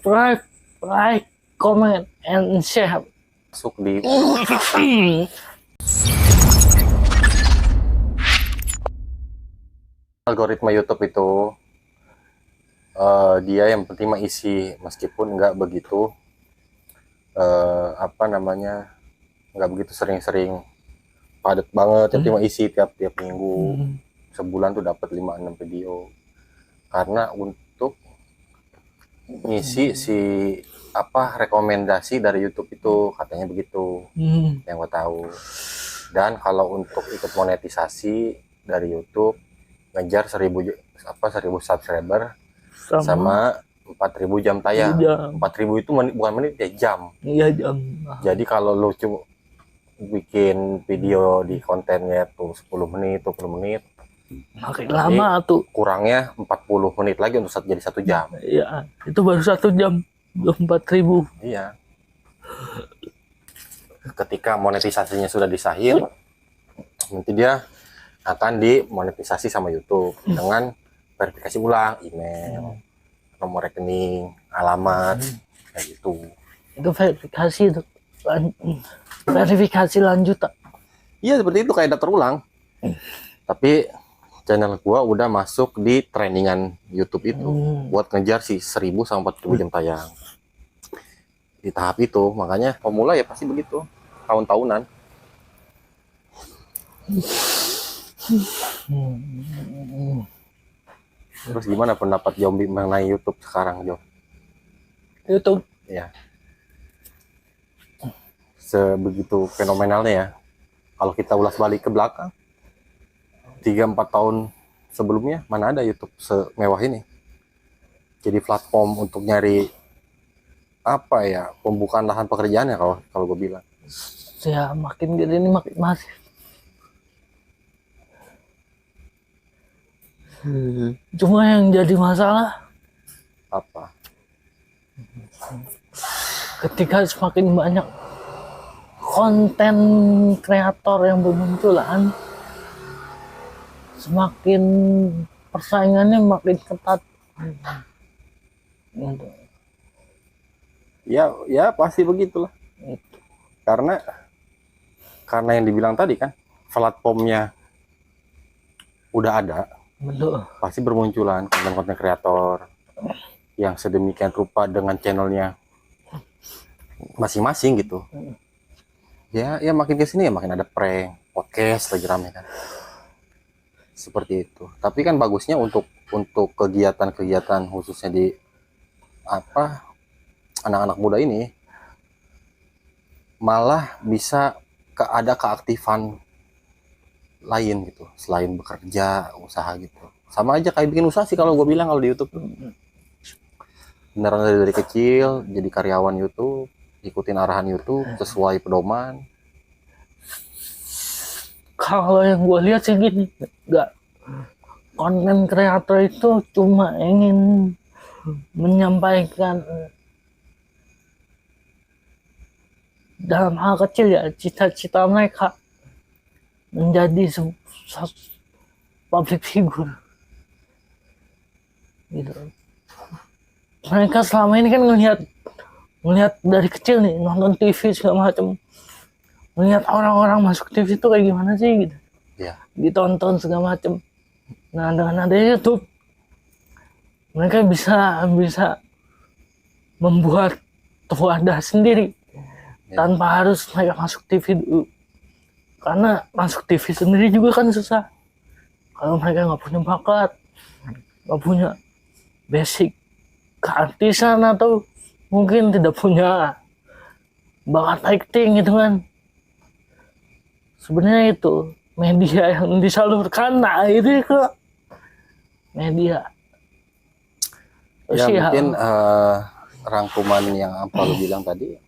subscribe, like, comment, and share. Masuk di algoritma YouTube itu, dia yang penting mah isi, meskipun nggak begitu nggak begitu sering-sering padat banget, yang penting mah isi tiap minggu. Sebulan tuh dapat 5-6 video, karena untuk ngisi rekomendasi dari YouTube itu, katanya begitu yang gue tahu. Dan kalau untuk ikut monetisasi dari YouTube, ngejar 1000 subscriber sama 4000 jam tayang. 4000 itu bukan menit ya, jam. Iya, jam. Jadi kalau lu cuma bikin video di kontennya tuh 10 menit, 20 menit, makin lama tuh. Kurangnya 40 menit lagi untuk jadi 1 jam. Iya, itu baru 1 jam, 24.000. Iya. Ketika monetisasinya sudah disahir, nanti dia akan dimonetisasi sama YouTube dengan verifikasi ulang, email, nomor rekening, alamat, kayak gitu. Itu verifikasi lanjutan. Iya, seperti itu, kayak daftar ulang. Tapi channel gua udah masuk di trainingan YouTube itu buat ngejar sih 1000 sampai 4000 jam tayang. Di tahap itu, makanya pemula ya pasti begitu, tahun-tahunan. Terus gimana pendapat Jombi mengenai YouTube sekarang, Jo? YouTube Ya, sebegitu fenomenalnya ya. Kalau kita ulas balik ke belakang, 3-4 tahun sebelumnya, mana ada YouTube semewah ini. Jadi platform untuk nyari pembukaan lahan pekerjaannya, kalau gue bilang. Ya, makin gede ini makin masif. Cuma yang jadi masalah Apa? ketika semakin banyak konten kreator yang bermunculan, semakin persaingannya makin ketat. Gitu. Ya pasti begitulah. Karena yang dibilang tadi kan, platformnya udah ada. Betul. Pasti bermunculan konten-konten kreator yang sedemikian rupa dengan channelnya masing-masing gitu. Ya makin kesini ya makin ada prank, podcast lagi rame kan. Seperti itu. Tapi kan bagusnya untuk kegiatan-kegiatan khususnya di anak-anak muda ini, malah bisa ada keaktifan lain gitu, selain bekerja, usaha gitu. Sama aja kayak bikin usaha sih kalau gue bilang, kalau di YouTube. Beneran dari kecil jadi karyawan YouTube, ikutin arahan YouTube sesuai pedoman. Kalau yang gue lihat sih gini, enggak, konten kreator itu cuma ingin menyampaikan dalam hal kecil ya, cita-cita mereka menjadi public figure gitu. Mereka selama ini kan ngelihat dari kecil nih, nonton TV segala macam, ngelihat orang-orang masuk TV itu kayak gimana sih gitu. Ya. Ditonton segala macam. Nah, dengan adanya YouTube, mereka bisa membuat wadah sendiri tanpa harus mereka masuk TV dulu. Karena masuk TV sendiri juga kan susah. Kalau mereka nggak punya bakat, nggak punya basic keartisan, atau mungkin tidak punya bakat acting gitu kan. Sebenarnya itu media yang disalurkan, nah itu ke media. Ya mungkin rangkuman yang apa lu bilang tadi,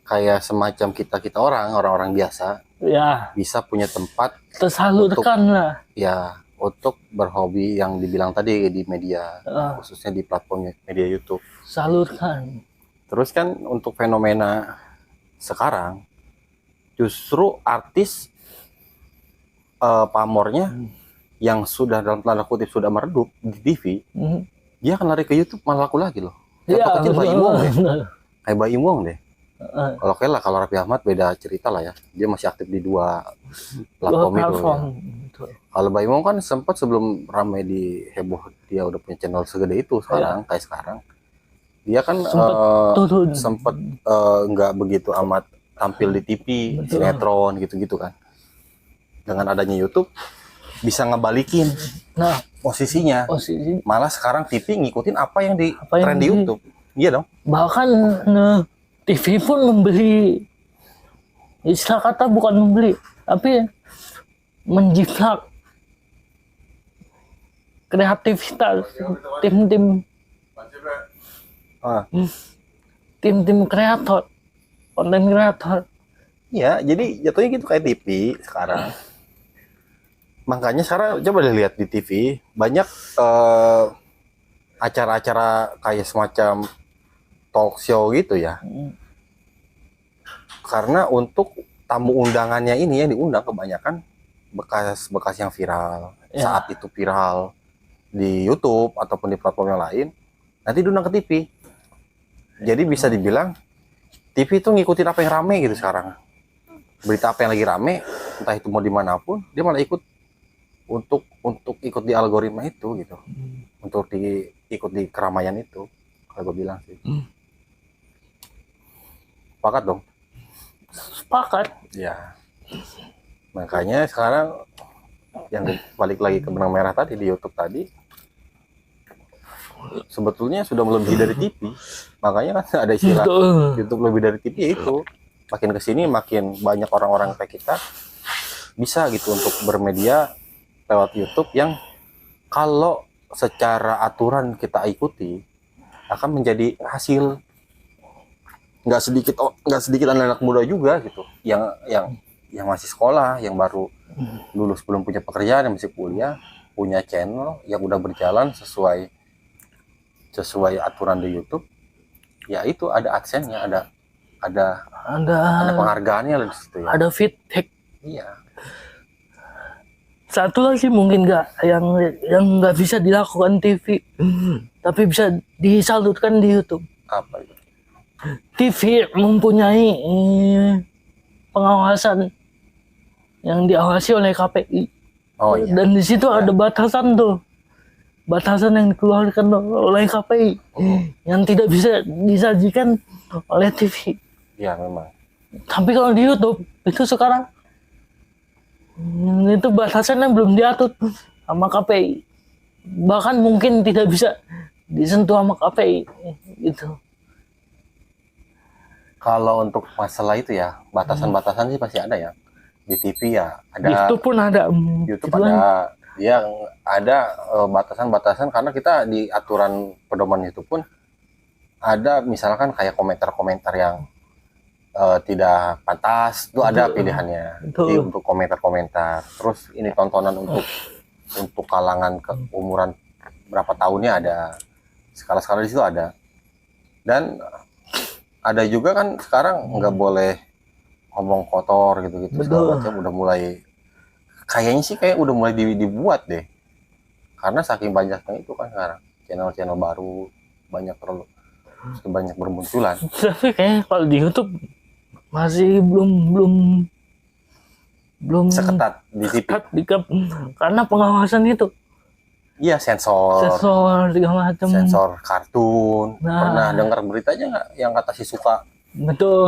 kayak semacam kita orang-orang biasa ya bisa punya tempat tersalurkan lah ya, untuk berhobi yang dibilang tadi di media, khususnya di platform media YouTube. Salurkan. Terus kan untuk fenomena sekarang, justru artis pamornya yang sudah dalam tanda kutip sudah meredup di TV, dia akan lari ke YouTube, malah laku lagi loh. Contoh kecil Bayi Wong deh. benar. Kayak Bayi Wong deh. Heeh. Kalau oke lah, kalau Raffi Ahmad beda cerita lah ya. Dia masih aktif di dua platform itu. Ya. Betul. Kalau Bayi Wong kan sempat sebelum ramai di heboh dia udah punya channel segede itu sekarang, kayak sekarang. Dia kan turun. sempat nggak begitu amat tampil di TV, Betul. sinetron gitu-gitu kan. Dengan adanya YouTube bisa ngebalikin Nah, posisinya. posisi Malah sekarang TV ngikutin apa yang di Apa yang tren di di- YouTube. Iya dong. bahkan TV pun membeli, istilah kata bukan membeli, tapi menjiplak kreativitas tim-tim Ah, tim-tim kreator, konten kreator. iya, jadi jatuhnya gitu kayak TV sekarang. Makanya sekarang coba lihat di TV banyak acara-acara kayak semacam talk show gitu ya. Karena untuk tamu undangannya ini yang diundang kebanyakan bekas-bekas yang viral, Ya. saat itu viral di YouTube ataupun di platform yang lain, nanti diundang ke TV. Jadi bisa dibilang TV itu ngikutin apa yang rame gitu sekarang. Berita apa yang lagi rame, entah itu mau dimanapun, dia malah ikut untuk ikut di algoritma itu gitu, untuk ikut di keramaian itu. Kalau gue bilang sih, sepakat dong. Sepakat. Ya, makanya sekarang yang balik lagi ke benang merah tadi di YouTube tadi, sebetulnya sudah melebihi dari TV. Makanya kan ada istilah Betul. YouTube lebih dari TV ya itu. Makin kesini makin banyak orang-orang kayak kita bisa gitu untuk bermedia lewat YouTube yang kalau secara aturan kita ikuti akan menjadi hasil. Nggak sedikit anak-anak muda juga gitu yang masih sekolah, yang baru lulus belum punya pekerjaan, yang masih kuliah, punya channel yang udah berjalan sesuai aturan di YouTube. Ya itu ada AdSense-nya, ada penghargaannya lah di situ ya. Ada feedback. Iya. Satu lagi mungkin yang nggak bisa dilakukan TV, tapi bisa disalurkan di YouTube. Apa itu? TV mempunyai pengawasan yang diawasi oleh KPI. Oh iya. Dan di situ ada batasan tuh. Batasan yang dikeluarkan oleh KPI yang tidak bisa disajikan oleh TV. Iya memang. Tapi kalau di YouTube itu sekarang itu batasannya belum diatur sama KPI. Bahkan mungkin tidak bisa disentuh sama KPI gitu. Kalau untuk masalah itu ya, batasan-batasan sih pasti ada ya. Di TV ya ada. YouTube pun ada. YouTube Gitu kan. ada. Yang ada batasan-batasan karena kita di aturan pedoman itu pun ada misalkan kayak komentar-komentar yang tidak pantas, itu ada pilihannya. Betul. Jadi untuk komentar-komentar. Terus ini tontonan untuk kalangan umuran berapa tahunnya ada. Skala-skala di situ ada. Dan ada juga kan sekarang nggak boleh ngomong kotor gitu-gitu segala macam, udah mulai kayaknya sih kayak udah mulai dibuat deh. Karena saking banyaknya itu kan sekarang channel-channel baru banyak bermunculan. Tapi kayaknya kalau di YouTube masih belum Seketat di TV. karena pengawasan itu Iya, sensor segala macam. sensor kartun. Nah. Pernah dengar beritanya nggak yang kata si Suka Betul.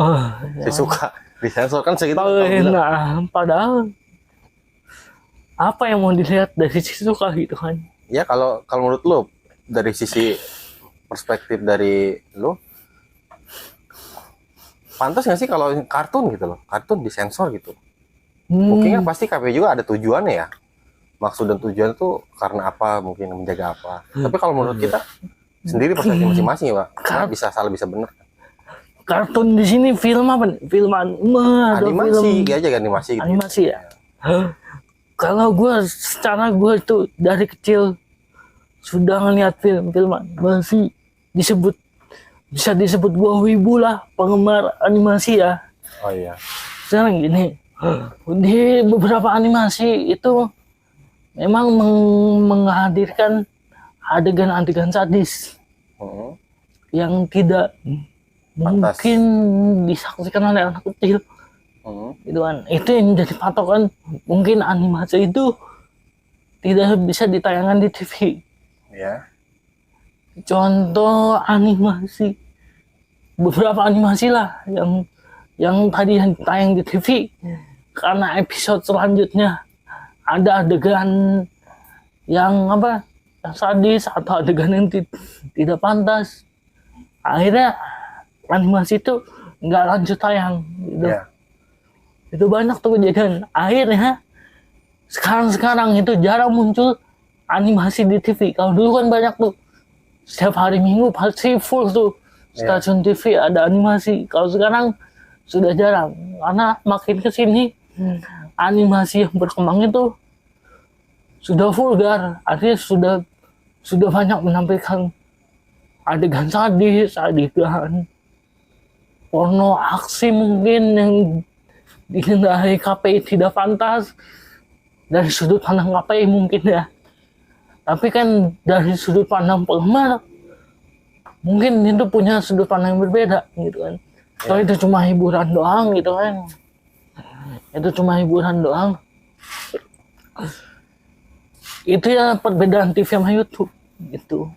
disensor kan segitu. Nah, padahal apa yang mau dilihat dari si Suka gitu kan? Ya kalau menurut lo dari sisi perspektif dari lo, pantas nggak sih kalau kartun gitu loh, kartun disensor gitu? Mungkin kan pasti KPI juga ada tujuannya ya. Maksud dan tujuan tuh karena apa, mungkin menjaga apa. Tapi kalau menurut kita sendiri perspektif masing-masing ya, Pak. Bisa salah bisa benar. Kartun di sini film apa nih? Film Animasi, ya aja animasi gitu. Animasi ya. Kalau secara gue tuh dari kecil sudah ngeliat film animasi, bisa disebut gue wibu lah, penggemar animasi ya. Oh iya. Sekarang gini, di beberapa animasi itu memang menghadirkan adegan-adegan sadis. yang tidak Pantas. mungkin disaksikan oleh anak kecil. Itu kan, itu yang jadi patokan. Mungkin animasi itu tidak bisa ditayangkan di TV. Ya. Contoh animasi, beberapa animasi lah yang tadi yang tayang di TV, karena episode selanjutnya ada adegan yang apa, yang sadis atau adegan yang tidak pantas, akhirnya animasi itu nggak lanjut tayang gitu. Ya. Itu banyak tuh kejadian. Akhirnya sekarang itu jarang muncul animasi di TV. Kalau dulu kan banyak tuh, setiap hari Minggu pasti full tuh stasiun TV ada animasi. Kalau sekarang sudah jarang, karena makin kesini animasi yang berkembang itu sudah vulgar, artinya sudah banyak menampilkan adegan sadis, adegan porno aksi mungkin yang dinilai KPI tidak pantas dari sudut pandang KPI mungkin ya. Tapi kan dari sudut pandang penggemar mungkin itu punya sudut pandang yang berbeda gitu kan. Kalau itu cuma hiburan doang gitu kan. Itu cuma hiburan doang. Itu ya perbedaan TV sama YouTube gitu.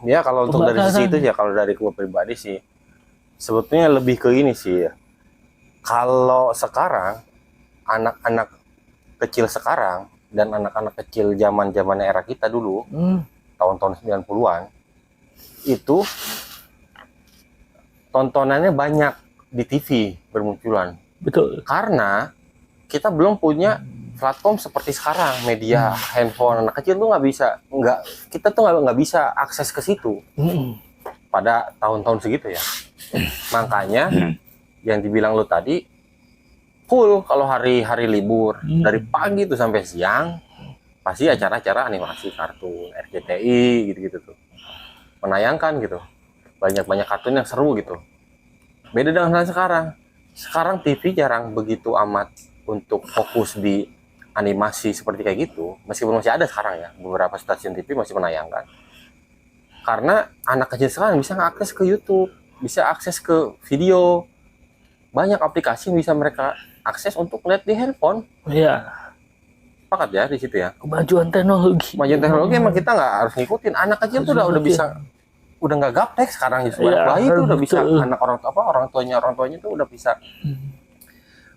Ya kalau untuk dari sisi itu ya, kalau dari gua pribadi sih sebetulnya lebih ke ini sih ya. Kalau sekarang anak-anak kecil sekarang dan anak-anak kecil zaman-zaman era kita dulu, tahun-tahun 90-an, itu tontonannya banyak di TV bermunculan. Betul. Karena kita belum punya platform seperti sekarang, media handphone. Anak kecil tuh kita tuh nggak bisa akses ke situ pada tahun-tahun segitu ya. Makanya yang dibilang lu tadi, full kalau hari-hari libur dari pagi tuh sampai siang pasti acara-acara animasi, kartun, RCTI gitu-gitu tuh menayangkan gitu, banyak-banyak kartun yang seru gitu. Beda dengan sekarang. Sekarang TV jarang begitu amat untuk fokus di animasi seperti kayak gitu, meskipun masih ada sekarang ya, beberapa stasiun TV masih menayangkan. Karena anak kecil sekarang bisa akses ke YouTube, bisa akses ke video, banyak aplikasi yang bisa mereka akses untuk lihat di handphone. Iya. Sepakat ya di situ ya. Kemajuan teknologi. Kemajuan teknologi emang kita nggak harus ngikutin. Anak kecil tuh udah bisa, udah nggak gaptek sekarang justru. Anak bayi tuh udah bisa, anak orang tuanya tuh udah bisa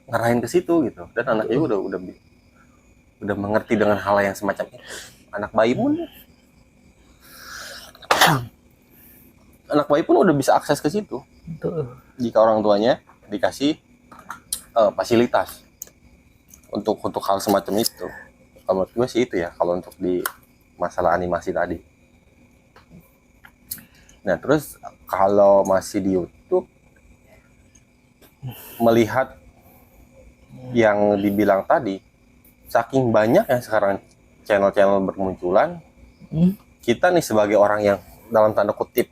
ngarahin ke situ gitu. Dan anaknya udah mengerti dengan hal yang semacam itu. Anak bayi pun udah bisa akses ke situ. Jika orang tuanya dikasih fasilitas untuk hal semacam itu. Kalau menurut gue sih itu ya, kalau untuk di masalah animasi tadi. Nah terus kalau masih di YouTube, melihat yang dibilang tadi, saking banyak yang sekarang channel-channel bermunculan, kita nih sebagai orang yang dalam tanda kutip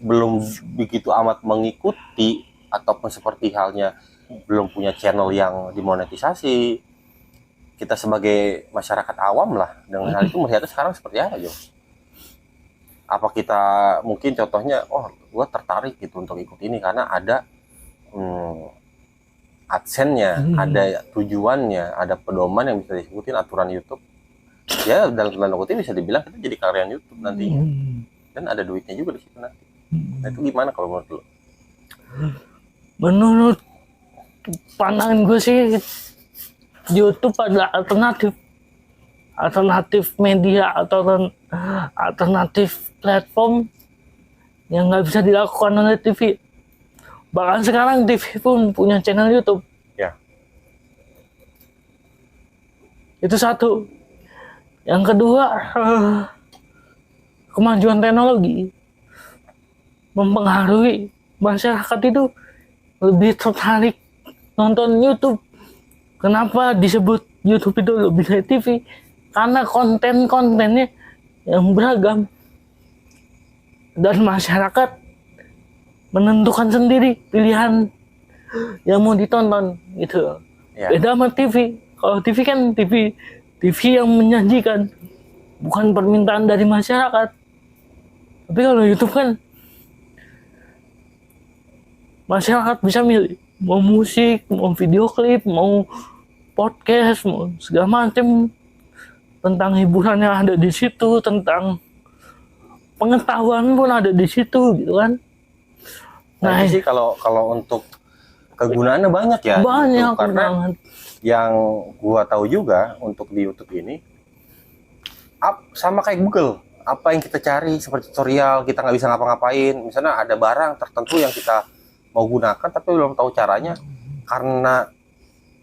belum begitu amat mengikuti, ataupun seperti halnya belum punya channel yang dimonetisasi, kita sebagai masyarakat awam lah dengan hal itu melihatnya sekarang seperti apa Jo? Apa kita mungkin contohnya, oh gue tertarik gitu untuk ikut ini karena ada adsense-nya, ada tujuannya, ada pedoman yang bisa diikutin, aturan YouTube. Ya dalam tanda kutip bisa dibilang kita jadi karyawan YouTube nantinya, dan ada duitnya juga di situ nanti. Nah itu gimana kalau menurut lo? Menurut pandangan gue sih, YouTube adalah alternatif media atau alternatif platform yang nggak bisa dilakukan oleh TV. Bahkan sekarang TV pun punya channel YouTube. Ya. Itu satu. Yang kedua, kemajuan teknologi mempengaruhi masyarakat itu lebih tertarik nonton YouTube. Kenapa disebut YouTube itu lebih dari TV? Karena konten-kontennya yang beragam dan masyarakat menentukan sendiri pilihan yang mau ditonton gitu. Ya. Beda sama TV. Kalau TV kan TV yang menyajikan, bukan permintaan dari masyarakat. Tapi kalau YouTube kan masyarakat bisa milih mau musik, mau video klip, mau podcast, mau segala macam tentang hiburan yang ada di situ, tentang pengetahuan pun ada di situ gitu kan. Nah, itu sih kalau untuk kegunaannya banyak ya. Banyak gitu. Karena banget. Yang gua tahu juga untuk di YouTube ini sama kayak Google, apa yang kita cari seperti tutorial, kita nggak bisa ngapa-ngapain. Misalnya ada barang tertentu yang kita mau gunakan tapi belum tahu caranya karena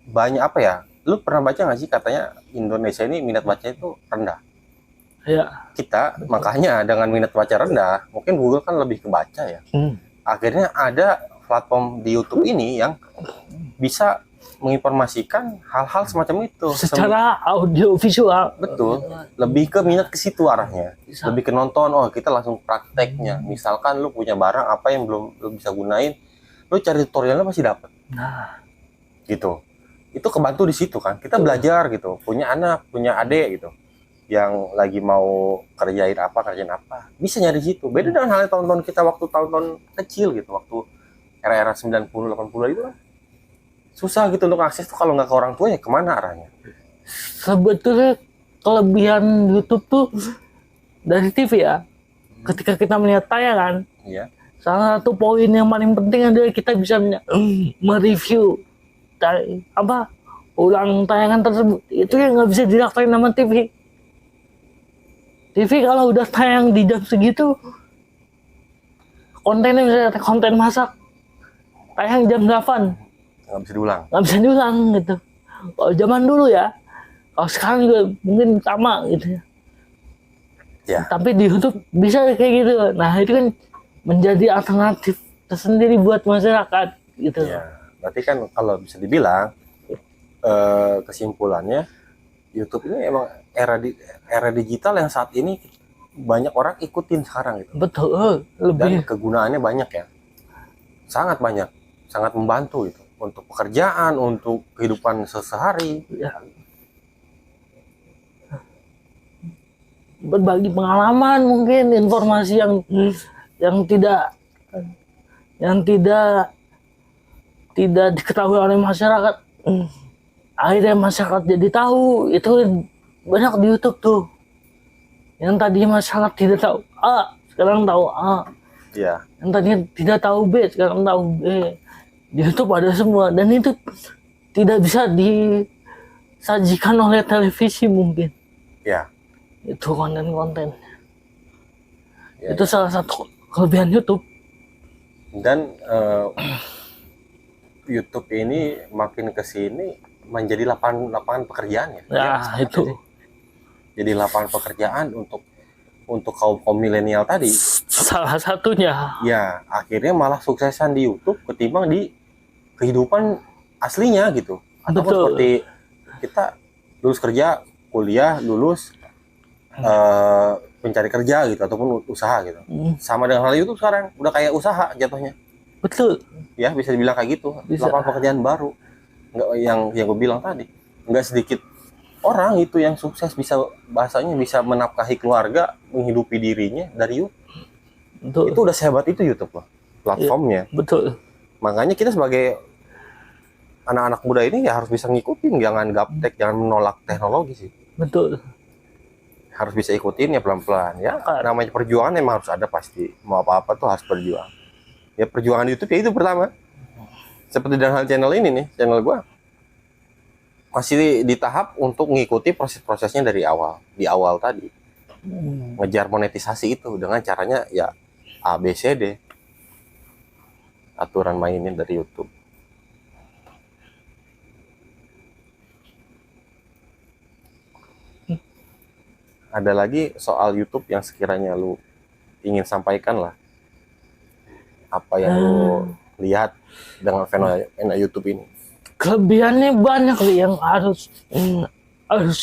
banyak apa ya? Lu pernah baca nggak sih katanya Indonesia ini minat bacanya itu rendah? Ya. Kita makanya dengan minat baca rendah, mungkin Google kan lebih ke baca ya. Akhirnya ada platform di YouTube ini yang bisa menginformasikan hal-hal semacam itu secara audio visual. Betul, lebih ke minat ke situ arahnya. Lebih ke nonton, oh kita langsung prakteknya. Misalkan lu punya barang apa yang belum lu bisa gunain, lu cari tutorialnya pasti dapat. Nah, gitu. Itu kebantu di situ kan. Kita belajar gitu, punya anak, punya adik gitu yang lagi mau kerjain apa, bisa nyari situ. Beda dengan halnya tahun-tahun kita waktu tahun-tahun kecil gitu, waktu era-era 90 80 itu kan susah gitu untuk akses tuh, kalau nggak ke orang tua ya kemana arahnya. Sebetulnya kelebihan YouTube tuh dari TV ya, ketika kita melihat tayangan, Iya. salah satu poin yang paling penting adalah kita bisa mereview ulang tayangan tersebut. Itu yang nggak bisa dilakukan sama TV. TV kalau udah tayang di jam segitu, kontennya misalnya konten masak, tayang jam 8, nggak bisa diulang gitu. Kalau zaman dulu ya, kalau sekarang juga mungkin sama gitu ya. Tapi di YouTube bisa kayak gitu. Nah itu kan menjadi alternatif tersendiri buat masyarakat gitu. Ya, berarti kan kalau bisa dibilang kesimpulannya YouTube ini emang era digital yang saat ini banyak orang ikutin sekarang gitu. Betul, dan kegunaannya banyak ya, sangat banyak, sangat membantu itu untuk pekerjaan, untuk kehidupan sehari ya. Berbagi pengalaman, mungkin informasi yang tidak diketahui oleh masyarakat, akhirnya masyarakat jadi tahu. Itu banyak di YouTube tuh, yang tadinya masyarakat tidak tahu A, sekarang tahu A ya. Yang tadinya tidak tahu B, sekarang tahu B. Di YouTube ada semua, dan itu tidak bisa disajikan oleh televisi mungkin ya. Itu konten-konten ya, itu salah satu kelebihan YouTube. Dan YouTube ini makin kesini menjadi lapangan pekerjaan ya. Itu jadi lapangan pekerjaan untuk kaum milenial tadi. Salah satunya. Ya, akhirnya malah suksesan di YouTube ketimbang di kehidupan aslinya gitu. Ataupun seperti kita lulus kerja, kuliah, lulus mencari kerja gitu ataupun usaha gitu. Sama dengan hal YouTube sekarang, udah kayak usaha jatuhnya. Betul. Ya, bisa dibilang kayak gitu. Lapangan pekerjaan baru. Enggak yang gue bilang tadi. Enggak sedikit orang itu yang sukses bahasanya bisa menafkahi keluarga, menghidupi dirinya dari YouTube. Betul. Itu udah sehebat itu YouTube loh, platformnya. Ya, betul. Makanya kita sebagai anak-anak muda ini ya harus bisa ngikutin, jangan gaptek, jangan menolak teknologi sih. Betul. Harus bisa ikutin ya pelan-pelan ya. Namanya perjuangan emang harus ada pasti. Mau apa-apa tuh harus berjuang. Ya perjuangan YouTube ya itu pertama. Seperti dalam hal channel ini nih, channel gua masih di tahap untuk mengikuti proses-prosesnya dari awal. Di awal tadi. Ngejar monetisasi itu dengan caranya ya A, B, C, D. Aturan mainin dari YouTube. Ada lagi soal YouTube yang sekiranya lu ingin sampaikan lah. Apa yang lu lihat dengan fenomena YouTube ini? Kelebihannya banyak yang harus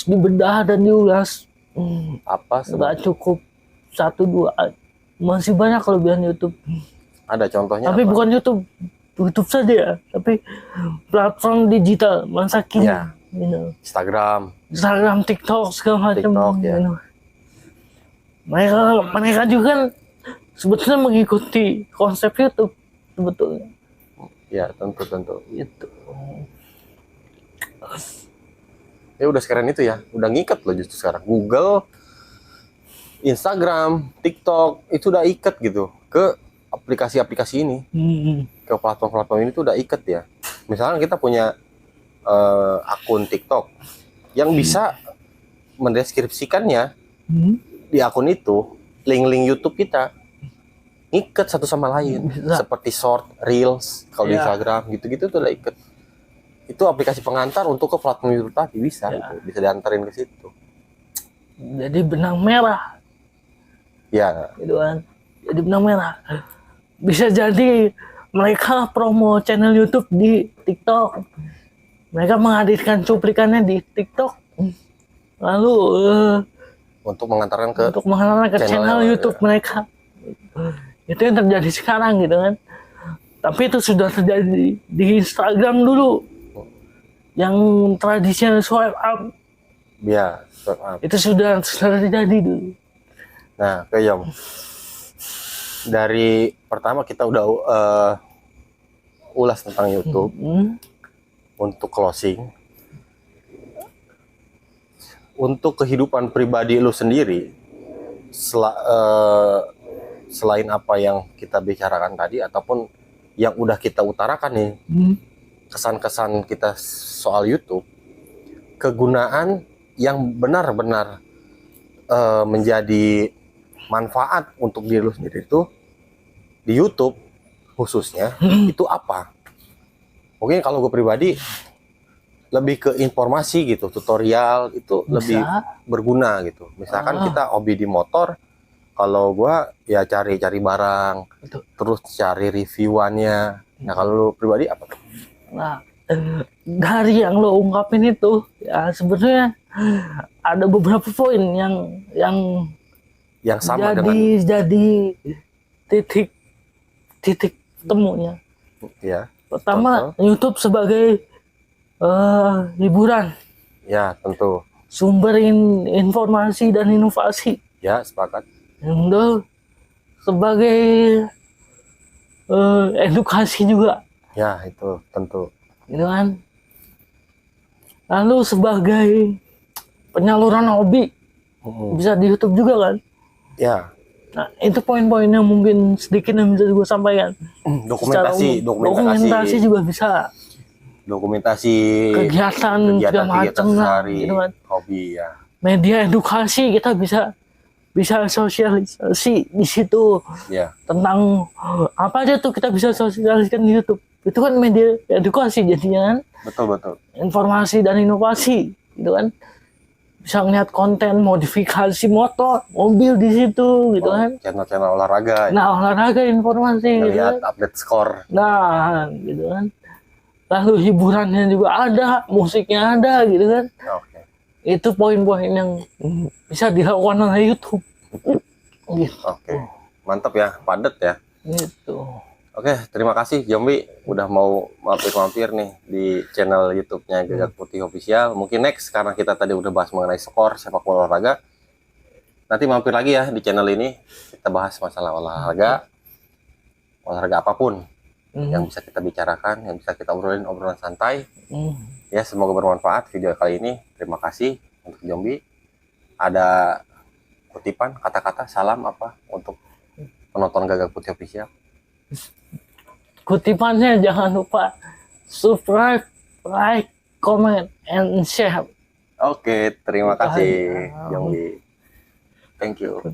dibedah dan diulas. Apa? Nggak cukup 1-2. Masih banyak kelebihan YouTube. Ada contohnya? Tapi apa? bukan YouTube saja ya, tapi platform digital masa kini. Ya. Instagram, TikTok segala macam. Ya. Mereka juga kan sebetulnya mengikuti konsep YouTube sebetulnya. Ya, tentu. Gitu. Ya udah sekeren itu ya. Udah ngikat loh justru sekarang. Google, Instagram, TikTok itu udah ikat gitu ke aplikasi-aplikasi ini, ke platform-platform ini tuh udah ikat ya. Misalnya kita punya akun TikTok yang bisa mendeskripsikannya di akun itu link-link YouTube kita ikat satu sama lain, Bisa. seperti short, reels kalau di Ya. Instagram gitu-gitu tuh udah ikat. Itu aplikasi pengantar untuk ke platform YouTube tadi bisa, Ya. gitu. Bisa diantarin ke situ. Jadi benang merah, Ya, gitu kan. Jadi benang merah. Bisa jadi mereka promo channel YouTube di TikTok. Mereka menghadirkan cuplikannya di TikTok. Lalu untuk mengantarkan ke untuk mengenalkan ke channel ya. YouTube mereka. Itu yang terjadi sekarang gitu kan. Tapi itu sudah terjadi di Instagram dulu. Yang tradisional swipe up. Ya, swipe up. Itu sudah terjadi dulu. Nah, ke Yom. Dari pertama kita udah ulas tentang YouTube. Untuk closing, untuk kehidupan pribadi lu sendiri, selain apa yang kita bicarakan tadi ataupun yang udah kita utarakan nih, kesan-kesan kita soal YouTube, kegunaan yang benar-benar menjadi manfaat untuk diri lu sendiri itu di YouTube khususnya itu apa? Mungkin kalau gue pribadi lebih ke informasi gitu, tutorial itu Bisa. lebih berguna gitu. Misalkan kita hobi di motor, kalau gue ya cari-cari barang, Betul. terus cari reviewannya. Nah kalau lu pribadi apa tuh? Nah, dari yang lo ungkapin itu, ya sebenarnya ada beberapa poin yang sama jadi titik temunya. Ya. Pertama, YouTube sebagai hiburan, Ya tentu. sumber informasi dan inovasi. Ya sepakat. Yang kedua, sebagai edukasi juga. Ya itu tentu. Gitu kan. Lalu sebagai penyaluran hobi, bisa di YouTube juga kan. Ya. Nah, itu poin-poin yang mungkin sedikit yang bisa gue sampaikan. Dokumentasi juga bisa. Dokumentasi kegiatan segala macam lah, gitu kan. Hobi ya. Media edukasi kita bisa sosialisasi di situ. Ya. Tentang apa aja tuh kita bisa sosialisasikan di YouTube. Itu kan media edukasi jadinya kan. Betul. Informasi dan inovasi, gitu kan. Bisa ngeliat konten modifikasi motor, mobil di situ, gitu kan. Channel-channel olahraga. Nah, olahraga informasi. Ngeliat gitu kan. update skor. Nah, gitu kan. Lalu hiburannya juga ada, musiknya ada, gitu kan. Oke. Itu poin-poin yang bisa dilakukan oleh YouTube. Gitu. Oke. Mantap ya, padat ya. Gitu. Oke, terima kasih Jombi udah mau mampir-mampir nih di channel YouTube-nya Gagak Putih Official. Mungkin next karena kita tadi udah bahas mengenai skor sepak bola olahraga. Nanti mampir lagi ya di channel ini. Kita bahas masalah olahraga apapun yang bisa kita bicarakan, yang bisa kita obrolan santai. Ya, semoga bermanfaat video kali ini. Terima kasih untuk Jombi. Ada kutipan, kata-kata, salam apa untuk penonton Gagak Putih Official? Kutipannya jangan lupa subscribe, like, comment, and share. Oke, terima kasih Jombi. Thank you.